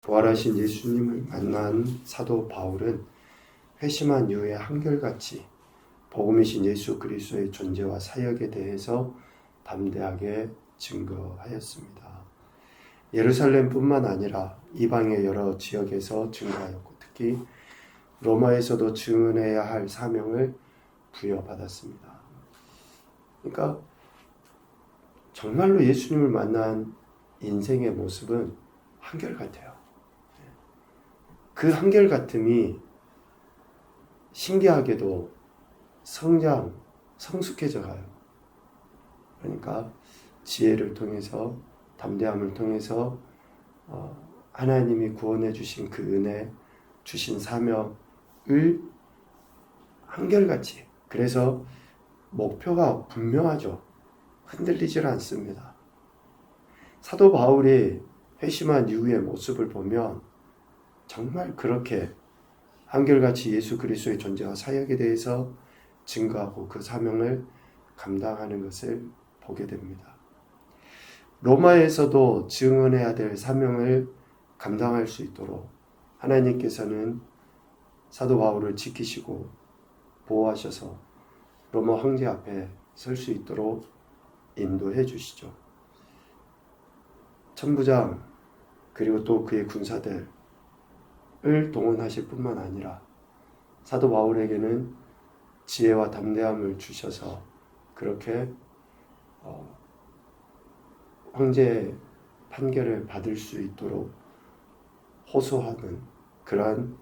부활하신 예수님을 만난 사도 바울은 회심한 이후에 한결같이 복음이신 예수 그리스도의 존재와 사역에 대해서 담대하게 증거하였습니다. 예루살렘뿐만 아니라 이방의 여러 지역에서 증거하였고 특히 로마에서도 증언해야 할 사명을 부여받았습니다. 그러니까 정말로 예수님을 만난 인생의 모습은 한결같아요. 그 한결같음이 신기하게도 성숙해져 가요. 그러니까 지혜를 통해서 담대함을 통해서 하나님이 구원해 주신 그 은혜, 주신 사명을 한결같이, 그래서 목표가 분명하죠. 흔들리질 않습니다. 사도 바울이 회심한 이후의 모습을 보면 정말 그렇게 한결같이 예수 그리스도의 존재와 사역에 대해서 증거하고 그 사명을 감당하는 것을 보게 됩니다. 로마에서도 증언해야 될 사명을 감당할 수 있도록 하나님께서는 사도 바울을 지키시고 보호하셔서 로마 황제 앞에 설 수 있도록 인도해 주시죠. 천부장 그리고 또 그의 군사들을 동원하실 뿐만 아니라 사도 바울에게는 지혜와 담대함을 주셔서 그렇게 황제의 판결을 받을 수 있도록 호소하는 그러한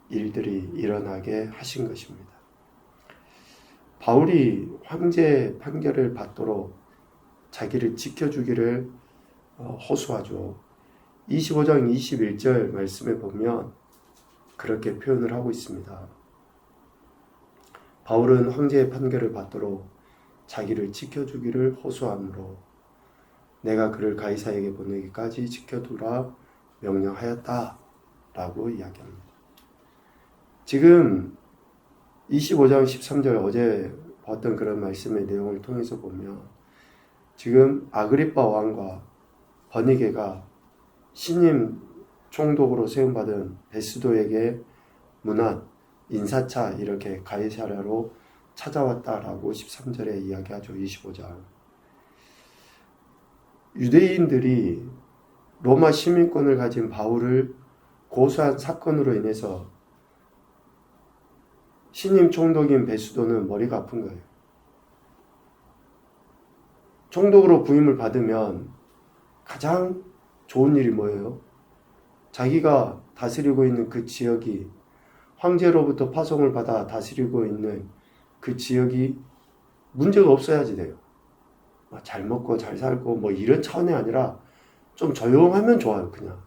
일들이 일어나게 하신 것입니다. 바울이 황제의 판결을 받도록 자기를 지켜주기를 호소하죠. 25장 21절 말씀에 보면 그렇게 표현을 하고 있습니다. 바울은 황제의 판결을 받도록 자기를 지켜주기를 호소하므로 내가 그를 가이사에게 보내기까지 지켜두라 명령하였다 라고 이야기합니다. 지금 25장 13절 어제 봤던 그런 말씀의 내용을 통해서 보면 지금 아그리빠 왕과 버니게가 신임 총독으로 세움받은 베스도에게 문안, 인사차 이렇게 가이사랴로 찾아왔다라고 13절에 이야기하죠. 25장. 유대인들이 로마 시민권을 가진 바울을 고소한 사건으로 인해서 신임 총독인 베스도는 머리가 아픈 거예요. 총독으로 부임을 받으면 가장 좋은 일이 뭐예요? 자기가 다스리고 있는 그 지역이 황제로부터 파송을 받아 다스리고 있는 그 지역이 문제가 없어야지 돼요. 잘 먹고 잘 살고 뭐 이런 차원이 아니라 좀 조용하면 좋아요. 그냥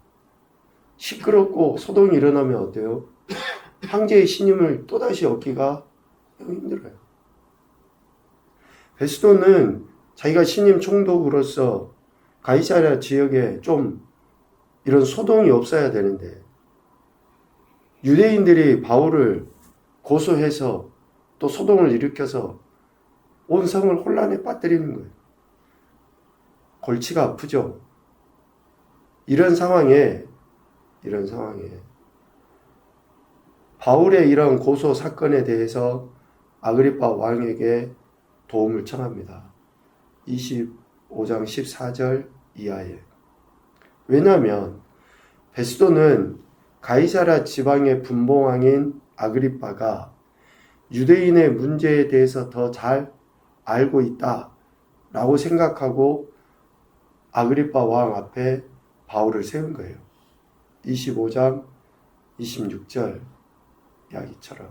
시끄럽고 소동이 일어나면 어때요? 황제의 신임을 또다시 얻기가 힘들어요. 베스도는 자기가 신임 총독으로서 가이사랴 지역에 좀 이런 소동이 없어야 되는데 유대인들이 바울을 고소해서 또 소동을 일으켜서 온 성을 혼란에 빠뜨리는 거예요. 골치가 아프죠. 이런 상황에 바울의 이런 고소 사건에 대해서 아그리빠 왕에게 도움을 청합니다. 25장 14절 이하에. 왜냐하면 베스도는 가이사랴 지방의 분봉왕인 아그리빠가 유대인의 문제에 대해서 더 잘 알고 있다라고 생각하고 아그리빠 왕 앞에 바울을 세운 거예요. 25장 26절 이야기처럼.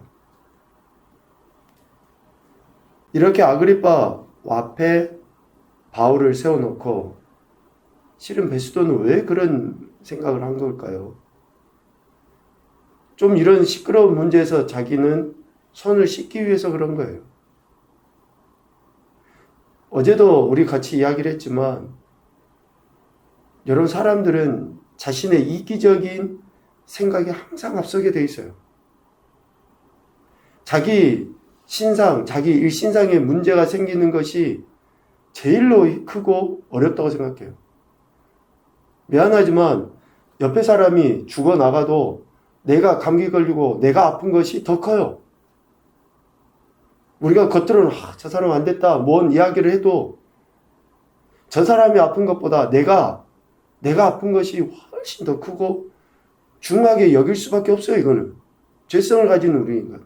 이렇게 아그리빠 앞에 바울을 세워놓고 실은 베스도는 왜 그런 생각을 한 걸까요? 좀 이런 시끄러운 문제에서 자기는 손을 씻기 위해서 그런 거예요. 어제도 우리 같이 이야기를 했지만 여러분 사람들은 자신의 이기적인 생각이 항상 앞서게 돼 있어요. 자기 신상, 자기 일신상에 문제가 생기는 것이 제일로 크고 어렵다고 생각해요. 미안하지만 옆에 사람이 죽어나가도 내가 감기 걸리고 내가 아픈 것이 더 커요. 우리가 겉으로는 저 사람 안 됐다 뭔 이야기를 해도 저 사람이 아픈 것보다 내가 아픈 것이 훨씬 더 크고 중하게 여길 수밖에 없어요. 이거는 죄성을 가진 우리 인간.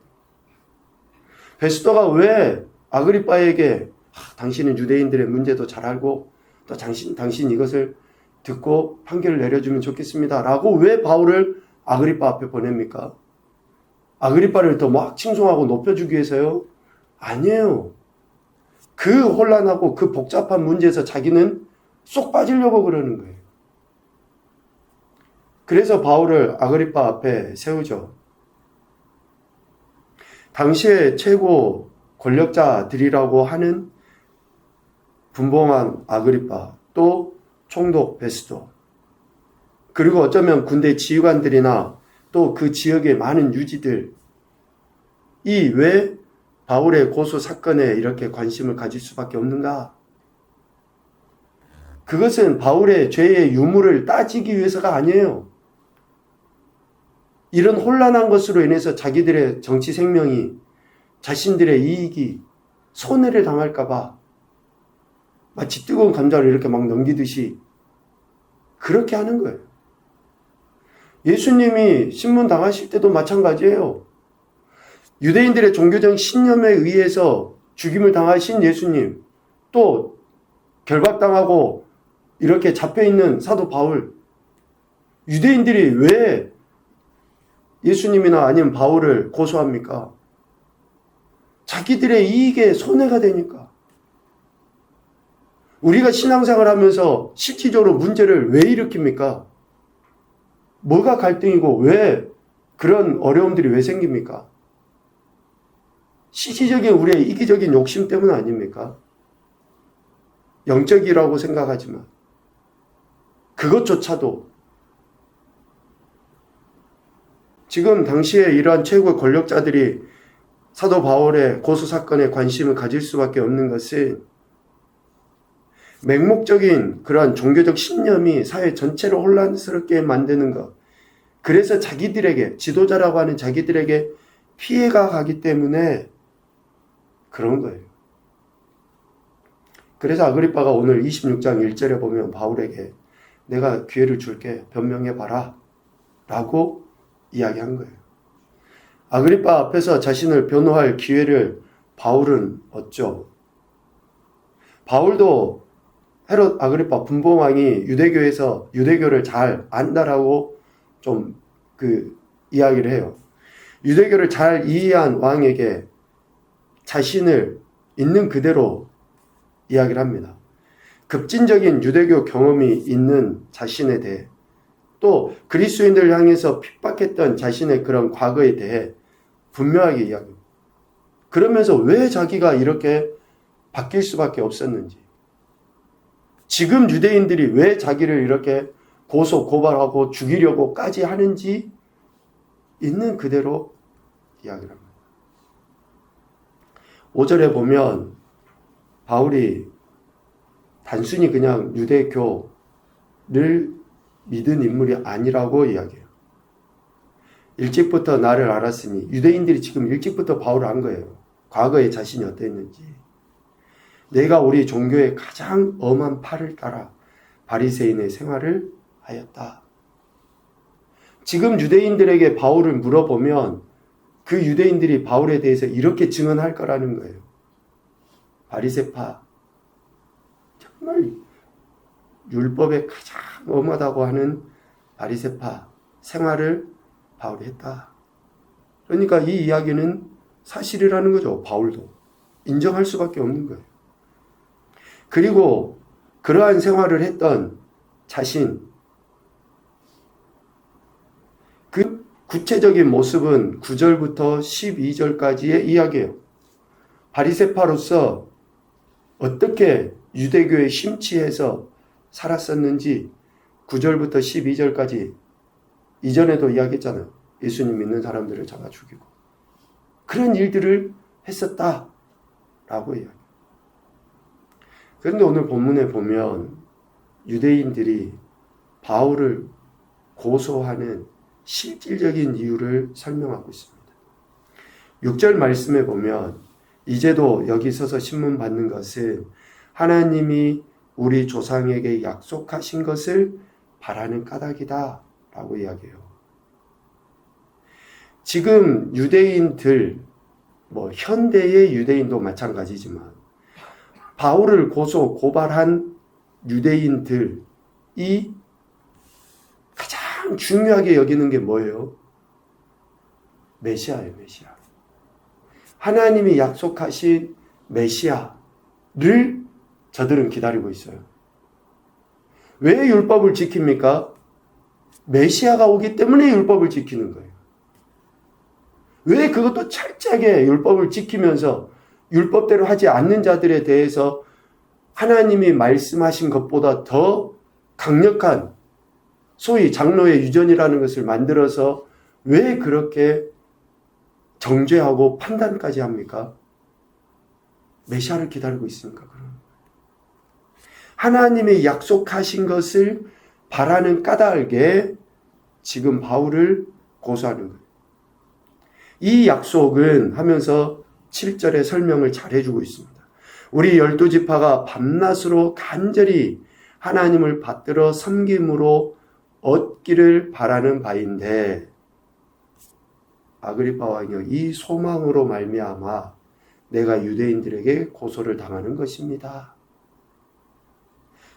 베스도가 왜 아그리빠에게 당신은 유대인들의 문제도 잘 알고 또 당신 이것을 듣고 판결을 내려주면 좋겠습니다 라고 왜 바울을 아그리빠 앞에 보냅니까? 아그리빠를 더 막 칭송하고 높여주기 위해서요? 아니에요. 그 혼란하고 그 복잡한 문제에서 자기는 쏙 빠지려고 그러는 거예요. 그래서 바울을 아그리빠 앞에 세우죠. 당시의 최고 권력자들이라고 하는 분봉왕 아그리빠, 또 총독 베스도, 그리고 어쩌면 군대 지휘관들이나 또 그 지역의 많은 유지들, 이 왜 바울의 고소 사건에 이렇게 관심을 가질 수밖에 없는가? 그것은 바울의 죄의 유무를 따지기 위해서가 아니에요. 이런 혼란한 것으로 인해서 자기들의 정치 생명이, 자신들의 이익이 손해를 당할까봐 마치 뜨거운 감자를 이렇게 막 넘기듯이 그렇게 하는 거예요. 예수님이 신문 당하실 때도 마찬가지예요. 유대인들의 종교적 신념에 의해서 죽임을 당하신 예수님, 또 결박당하고 이렇게 잡혀있는 사도 바울, 유대인들이 왜 예수님이나 아니면 바울을 고소합니까? 자기들의 이익에 손해가 되니까. 우리가 신앙생활 하면서 실질적으로 문제를 왜 일으킵니까? 뭐가 갈등이고 왜 그런 어려움들이 왜 생깁니까? 실질적인 우리의 이기적인 욕심 때문 아닙니까? 영적이라고 생각하지만 그것조차도 지금 당시에 이러한 최고의 권력자들이 사도 바울의 고소 사건에 관심을 가질 수밖에 없는 것은 맹목적인 그러한 종교적 신념이 사회 전체를 혼란스럽게 만드는 것. 그래서 자기들에게, 지도자라고 하는 자기들에게 피해가 가기 때문에 그런 거예요. 그래서 아그리빠가 오늘 26장 1절에 보면 바울에게 내가 기회를 줄게, 변명해봐라 라고 이야기한 거예요. 아그리빠 앞에서 자신을 변호할 기회를 바울은 얻죠. 바울도 헤롯 아그리빠 분봉왕이 유대교에서 유대교를 잘 안다라고 좀 이야기를 해요. 유대교를 잘 이해한 왕에게 자신을 있는 그대로 이야기를 합니다. 급진적인 유대교 경험이 있는 자신에 대해, 또 그리스도인들을 향해서 핍박했던 자신의 그런 과거에 대해 분명하게 이야기합니다. 그러면서 왜 자기가 이렇게 바뀔 수밖에 없었는지, 지금 유대인들이 왜 자기를 이렇게 고소 고발하고 죽이려고까지 하는지 있는 그대로 이야기를 합니다. 5절에 보면 바울이 단순히 그냥 유대교를 믿은 인물이 아니라고 이야기해요. 일찍부터 나를 알았으니, 유대인들이 지금 일찍부터 바울을 안 거예요. 과거에 자신이 어땠는지. 내가 우리 종교의 가장 엄한 팔을 따라 바리새인의 생활을 하였다. 지금 유대인들에게 바울을 물어보면 그 유대인들이 바울에 대해서 이렇게 증언할 거라는 거예요. 바리새파, 정말 율법에 가장 엄하다고 하는 바리새파 생활을 바울이 했다. 그러니까 이 이야기는 사실이라는 거죠. 바울도 인정할 수밖에 없는 거예요. 그리고 그러한 생활을 했던 자신, 그 구체적인 모습은 9절부터 12절까지의 이야기예요. 바리새파로서 어떻게 유대교에 심취해서 살았었는지 9절부터 12절까지 이전에도 이야기했잖아요. 예수님 믿는 사람들을 잡아 죽이고 그런 일들을 했었다라고 이야기해요. 그런데 오늘 본문에 보면 유대인들이 바울을 고소하는 실질적인 이유를 설명하고 있습니다. 6절 말씀에 보면 이제도 여기 서서 신문 받는 것은 하나님이 우리 조상에게 약속하신 것을 바라는 까닭이다 라고 이야기해요. 지금 유대인들, 현대의 유대인도 마찬가지지만 바울을 고발한 유대인들이 가장 중요하게 여기는 게 뭐예요? 메시아예요, 메시아. 하나님이 약속하신 메시아를 저들은 기다리고 있어요. 왜 율법을 지킵니까? 메시아가 오기 때문에 율법을 지키는 거예요. 왜 그것도 철저하게 율법을 지키면서 율법대로 하지 않는 자들에 대해서 하나님이 말씀하신 것보다 더 강력한 소위 장로의 유전이라는 것을 만들어서 왜 그렇게 정죄하고 판단까지 합니까? 메시아를 기다리고 있으니까 그런 거예요. 하나님이 약속하신 것을 바라는 까닭에 지금 바울을 고소하는 거예요. 이 약속은 하면서 7절에 설명을 잘 해주고 있습니다. 우리 12지파가 밤낮으로 간절히 하나님을 받들어 섬김으로 얻기를 바라는 바인데 아그리파 왕이여 이 소망으로 말미암아 내가 유대인들에게 고소를 당하는 것입니다.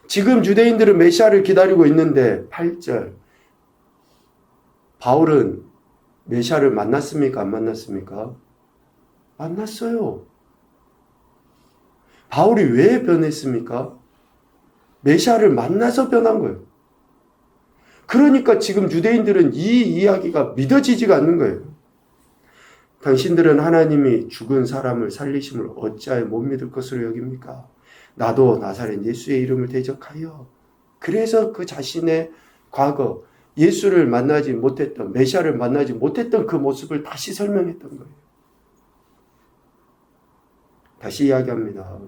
지금 유대인들은 메시아를 기다리고 있는데 8절 바울은 메시아를 만났습니까? 안 만났습니까? 만났어요. 바울이 왜 변했습니까? 메시아를 만나서 변한 거예요. 그러니까 지금 유대인들은 이 이야기가 믿어지지가 않는 거예요. 당신들은 하나님이 죽은 사람을 살리심을 어찌하여 못 믿을 것으로 여깁니까? 나도 나사렛 예수의 이름을 대적하여 그래서 그 자신의 과거 예수를 만나지 못했던 메시아를 만나지 못했던 그 모습을 다시 설명했던 거예요. 다시 이야기합니다.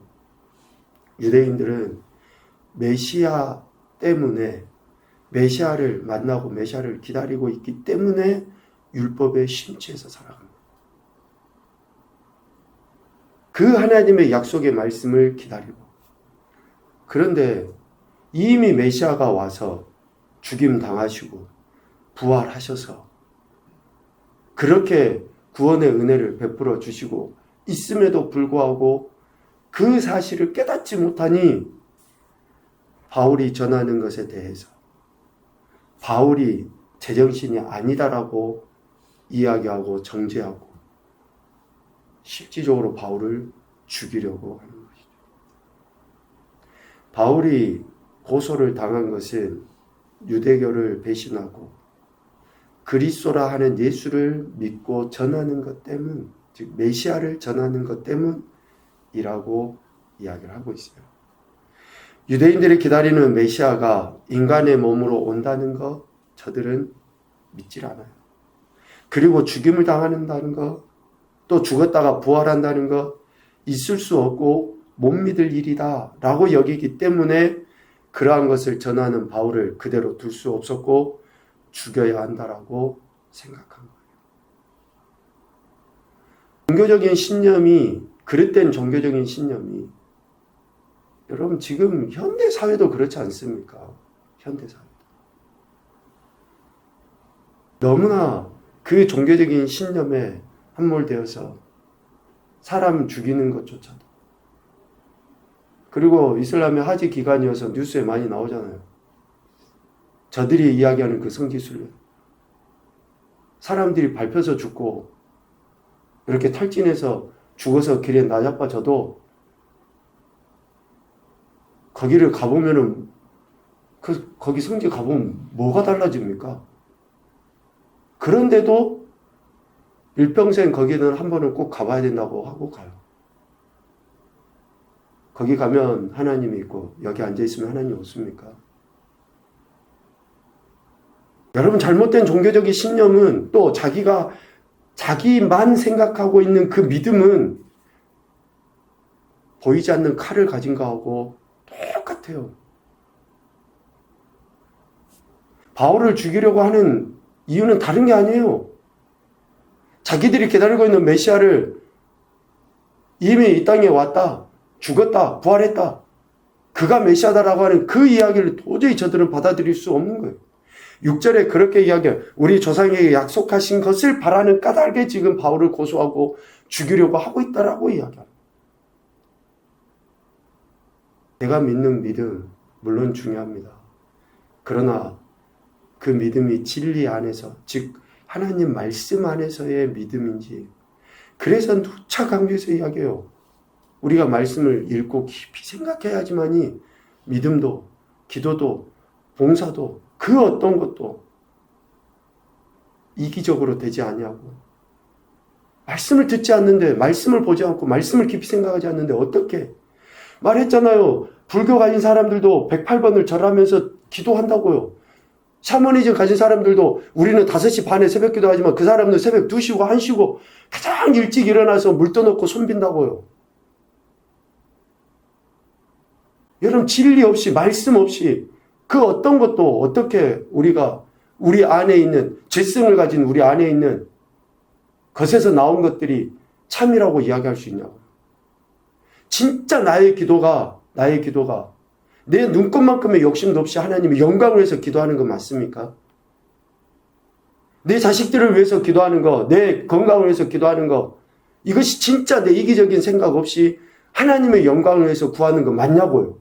유대인들은 메시아 때문에 메시아를 만나고 메시아를 기다리고 있기 때문에 율법에 심취해서 살아갑니다. 그 하나님의 약속의 말씀을 기다리고 그런데 이미 메시아가 와서 죽임 당하시고 부활하셔서 그렇게 구원의 은혜를 베풀어 주시고 있음에도 불구하고 그 사실을 깨닫지 못하니 바울이 전하는 것에 대해서 바울이 제정신이 아니다라고 이야기하고 정죄하고 실질적으로 바울을 죽이려고 하는 것이죠. 바울이 고소를 당한 것은 유대교를 배신하고 그리스도라 하는 예수를 믿고 전하는 것 때문, 즉 메시아를 전하는 것 때문이라고 이야기를 하고 있어요. 유대인들이 기다리는 메시아가 인간의 몸으로 온다는 것 저들은 믿질 않아요. 그리고 죽임을 당한다는 것, 또 죽었다가 부활한다는 것 있을 수 없고 못 믿을 일이다 라고 여기기 때문에 그러한 것을 전하는 바울을 그대로 둘 수 없었고 죽여야 한다라고 생각한 거예요. 종교적인 신념이 그릇된 종교적인 신념이 여러분 지금 현대사회도 그렇지 않습니까? 현대사회도. 너무나 그 종교적인 신념에 함몰되어서 사람 죽이는 것조차도 그리고 이슬람의 하지 기간이어서 뉴스에 많이 나오잖아요. 저들이 이야기하는 그 성지순례 사람들이 밟혀서 죽고 이렇게 탈진해서 죽어서 길에 나자빠져도 거기를 가보면은 거기 성지 가보면 뭐가 달라집니까? 그런데도 일평생 거기는 한 번은 꼭 가봐야 된다고 하고 가요. 거기 가면 하나님이 있고 여기 앉아있으면 하나님이 없습니까? 여러분 잘못된 종교적인 신념은 또 자기만 생각하고 있는 그 믿음은 보이지 않는 칼을 가진 거하고 똑같아요. 바울을 죽이려고 하는 이유는 다른 게 아니에요. 자기들이 기다리고 있는 메시아를 이미 이 땅에 왔다, 죽었다, 부활했다, 그가 메시아다라고 하는 그 이야기를 도저히 저들은 받아들일 수 없는 거예요. 6절에 그렇게 이야기해요. 우리 조상에게 약속하신 것을 바라는 까닭에 지금 바울을 고소하고 죽이려고 하고 있다라고 이야기합니다. 내가 믿는 믿음 물론 중요합니다. 그러나 그 믿음이 진리 안에서, 즉 하나님 말씀 안에서의 믿음인지, 그래서 누차 강조해서 이야기해요. 우리가 말씀을 읽고 깊이 생각해야지만이 믿음도, 기도도, 봉사도, 그 어떤 것도 이기적으로 되지 아니하고, 말씀을 듣지 않는데, 말씀을 보지 않고, 말씀을 깊이 생각하지 않는데 어떻게, 말했잖아요. 불교 가진 사람들도 108번을 절하면서 기도한다고요. 샤머니즘 가진 사람들도 우리는 5시 반에 새벽 기도하지만 그 사람은 새벽 2시고 1시고 가장 일찍 일어나서 물 떠놓고 손 빈다고요. 여러분, 진리 없이, 말씀 없이 그 어떤 것도 어떻게 우리가 우리 안에 있는, 죄성을 가진 우리 안에 있는 것에서 나온 것들이 참이라고 이야기할 수 있냐고. 진짜 나의 기도가 내 눈꽃만큼의 욕심도 없이 하나님의 영광을 위해서 기도하는 건 맞습니까? 내 자식들을 위해서 기도하는 거, 내 건강을 위해서 기도하는 거, 이것이 진짜 내 이기적인 생각 없이 하나님의 영광을 위해서 구하는 거 맞냐고요.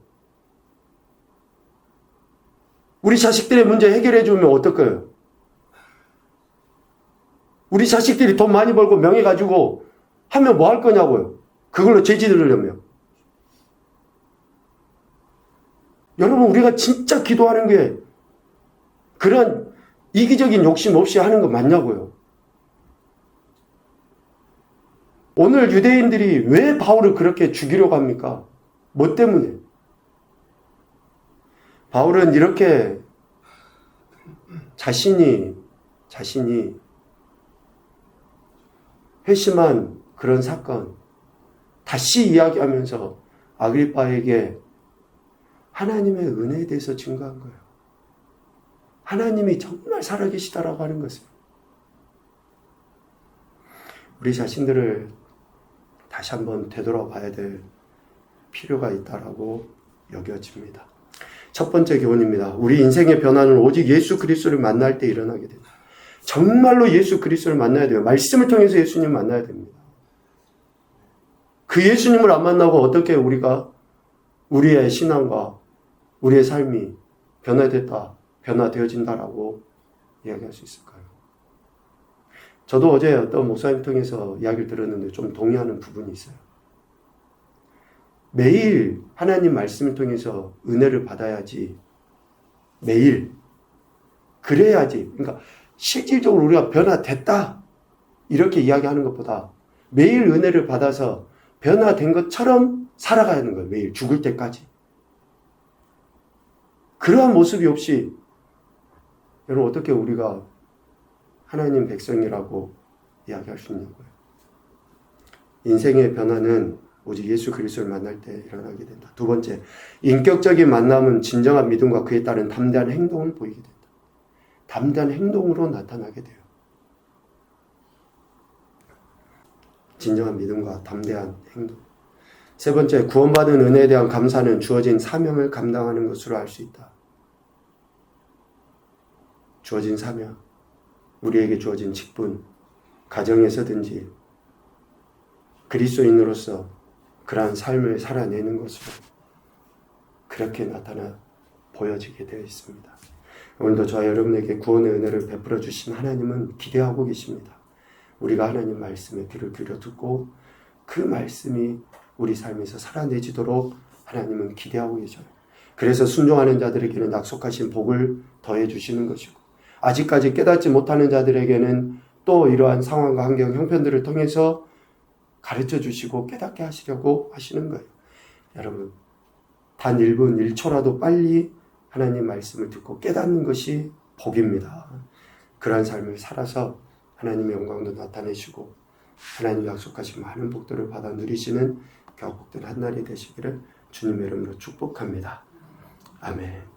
우리 자식들의 문제 해결해 주면 어떨까요? 우리 자식들이 돈 많이 벌고 명예 가지고 하면 뭐 할 거냐고요. 그걸로 죄 지으려면. 여러분, 우리가 진짜 기도하는 게 그런 이기적인 욕심 없이 하는 거 맞냐고요. 오늘 유대인들이 왜 바울을 그렇게 죽이려고 합니까? 뭐 때문에? 바울은 이렇게 자신이 회심한 그런 사건 다시 이야기하면서 아그리빠에게 하나님의 은혜에 대해서 증거한 거예요. 하나님이 정말 살아계시다라고 하는 것을. 우리 자신들을 다시 한번 되돌아봐야 될 필요가 있다라고 여겨집니다. 첫 번째 교훈입니다. 우리 인생의 변화는 오직 예수 그리스도를 만날 때 일어나게 됩니다. 정말로 예수 그리스도를 만나야 돼요. 말씀을 통해서 예수님 만나야 됩니다. 그 예수님을 안 만나고 어떻게 우리가 우리의 신앙과 우리의 삶이 변화됐다, 변화되어진다라고 이야기할 수 있을까요? 저도 어제 어떤 목사님 통해서 이야기를 들었는데 좀 동의하는 부분이 있어요. 매일 하나님 말씀을 통해서 은혜를 받아야지, 매일 그래야지, 그러니까 실질적으로 우리가 변화됐다 이렇게 이야기하는 것보다 매일 은혜를 받아서 변화된 것처럼 살아가야 하는 거예요. 매일 죽을 때까지. 그러한 모습이 없이 여러분 어떻게 우리가 하나님 백성이라고 이야기할 수 있는 거예요? 인생의 변화는 오직 예수 그리스도를 만날 때 일어나게 된다. 두 번째, 인격적인 만남은 진정한 믿음과 그에 따른 담대한 행동을 보이게 된다. 담대한 행동으로 나타나게 돼요. 진정한 믿음과 담대한 행동. 세 번째, 구원받은 은혜에 대한 감사는 주어진 사명을 감당하는 것으로 알 수 있다. 주어진 사명, 우리에게 주어진 직분, 가정에서든지 그리스도인으로서 그러한 삶을 살아내는 것으로 그렇게 나타나 보여지게 되어 있습니다. 오늘도 저와 여러분에게 구원의 은혜를 베풀어 주신 하나님은 기대하고 계십니다. 우리가 하나님 말씀에 귀를 기울여 듣고 그 말씀이 우리 삶에서 살아내지도록 하나님은 기대하고 계셔요. 그래서 순종하는 자들에게는 약속하신 복을 더해 주시는 것이고, 아직까지 깨닫지 못하는 자들에게는 또 이러한 상황과 환경, 형편들을 통해서 가르쳐 주시고 깨닫게 하시려고 하시는 거예요. 여러분, 단 1분 1초라도 빨리 하나님 말씀을 듣고 깨닫는 것이 복입니다. 그러한 삶을 살아서 하나님의 영광도 나타내시고 하나님 약속하신 많은 복들을 받아 누리시는 복된 한 날이 되시기를 주님의 이름으로 축복합니다. 아멘.